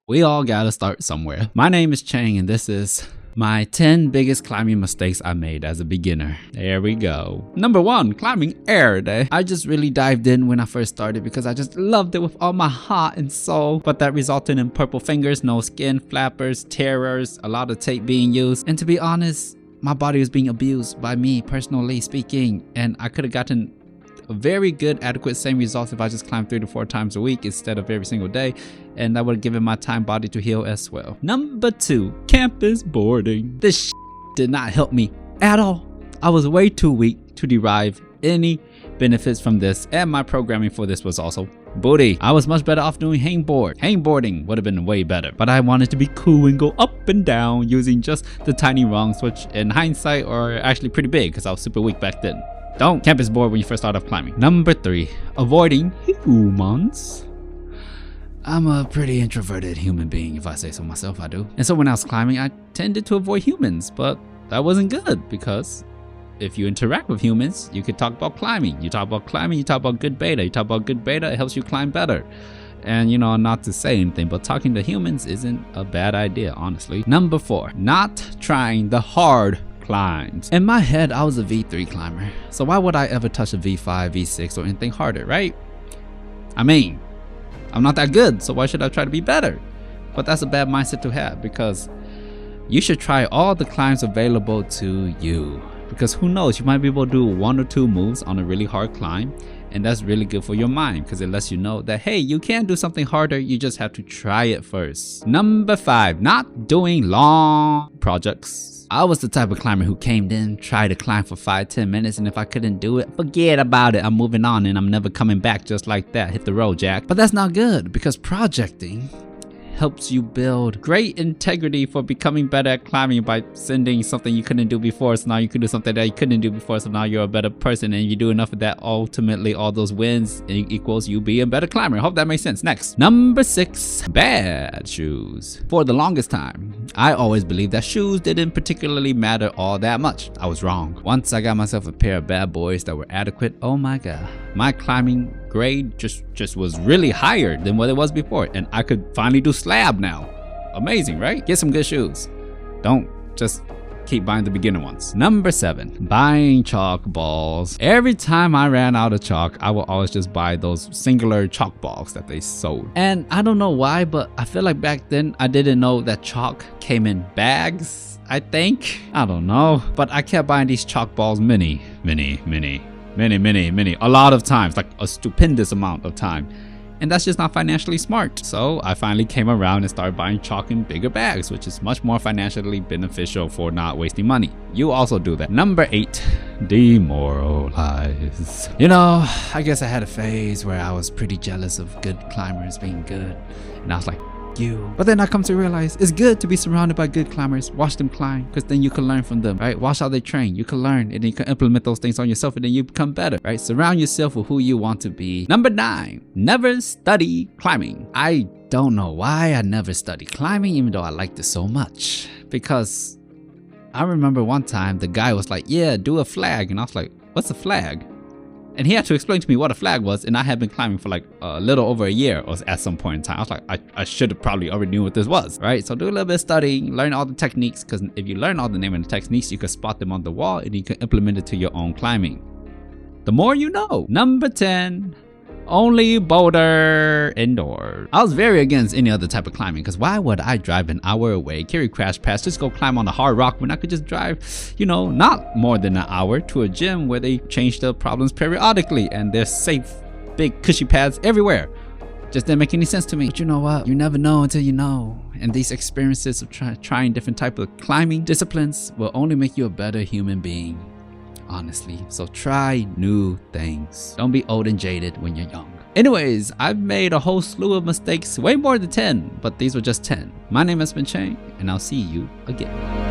We all gotta start somewhere. My name is Chang and this is my 10 biggest climbing mistakes I made as a beginner. There we go. Number 1, climbing air day. I just really dived in when I first started because I just loved it with all my heart and soul. But that resulted in purple fingers, no skin, flappers, tearers, a lot of tape being used. And to be honest, my body was being abused by me personally speaking. And I could have gotten a very good, adequate, same results if I just climbed 3 to 4 times a week instead of every single day, and that would have given my body to heal as well. Number 2, campus boarding. This did not help me at all. I was way too weak to derive any benefits from this, and my programming for this was also booty. I was much better off doing hangboard. Hangboarding would have been way better, but I wanted to be cool and go up and down using just the tiny rungs, which in hindsight are actually pretty big because I was super weak back then. Don't campus board when you first start off climbing. Number 3, avoiding humans. I'm a pretty introverted human being, if I say so myself, I do. And so when I was climbing, I tended to avoid humans, but that wasn't good because if you interact with humans, you could talk about climbing. You talk about climbing, you talk about good beta. You talk about good beta, it helps you climb better. And you know, not to say anything, but talking to humans isn't a bad idea, honestly. Number 4, not trying the hard climbs. In my head, I was a V3 climber, so why would I ever touch a V5, V6 or anything harder, right? I mean, I'm not that good, so why should I try to be better? But that's a bad mindset to have because you should try all the climbs available to you, because who knows, you might be able to do 1 or 2 moves on a really hard climb, and that's really good for your mind because it lets you know that hey, you can do something harder, you just have to try it first. Number 5, not doing long projects. I was the type of climber who came in, tried to climb for 5-10 minutes, and if I couldn't do it, forget about it. I'm moving on and I'm never coming back just like that. Hit the road, Jack. But that's not good because projecting helps you build great integrity for becoming better at climbing by sending something you couldn't do before, so now you can do something that you couldn't do before, so now you're a better person, and you do enough of that, ultimately all those wins equals you being a better climber. I hope that makes sense. Next, number 6, bad shoes. For the longest time, I always believed that shoes didn't particularly matter all that much. I was wrong. Once I got myself a pair of bad boys that were adequate, oh my god, my climbing grade just was really higher than what it was before, and I could finally do slab now. Amazing, right? Get some good shoes. Don't just keep buying the beginner ones. Number 7, buying chalk balls. Every time I ran out of chalk, I would always just buy those singular chalk balls that they sold. And I don't know why, but I feel like back then I didn't know that chalk came in bags, I think. I don't know, but I kept buying these chalk balls many, a lot of times, like a stupendous amount of time. And that's just not financially smart. So I finally came around and started buying chalk in bigger bags, which is much more financially beneficial for not wasting money. You also do that. Number 8, demoralize. You know, I guess I had a phase where I was pretty jealous of good climbers being good. And I was like, you. But then I come to realize it's good to be surrounded by good climbers. Watch them climb, because then you can learn from them, right? Watch how they train. You can learn, and then you can implement those things on yourself, and then you become better, right? Surround yourself with who you want to be. Number 9, never study climbing. I don't know why I never studied climbing, even though I liked it so much. Because I remember one time the guy was like, yeah, do a flag. And I was like, what's a flag? And he had to explain to me what a flag was, and I had been climbing for like a little over a year or at some point in time. I was like, I should have probably already knew what this was, right? So do a little bit of studying, learn all the techniques, because if you learn all the name and the techniques, you can spot them on the wall and you can implement it to your own climbing. The more you know. Number 10, only Boulder indoors. I was very against any other type of climbing, because why would I drive an hour away, carry crash pads, just go climb on a hard rock when I could just drive, you know, not more than an hour to a gym where they change the problems periodically and there's safe, big, cushy pads everywhere. Just didn't make any sense to me. But you know what? You never know until you know. And these experiences of trying different types of climbing disciplines will only make you a better human being. Honestly, so try new things. Don't be old and jaded when you're young. Anyways, I've made a whole slew of mistakes, way more than 10, but these were just 10. My name has been Chang, and I'll see you again.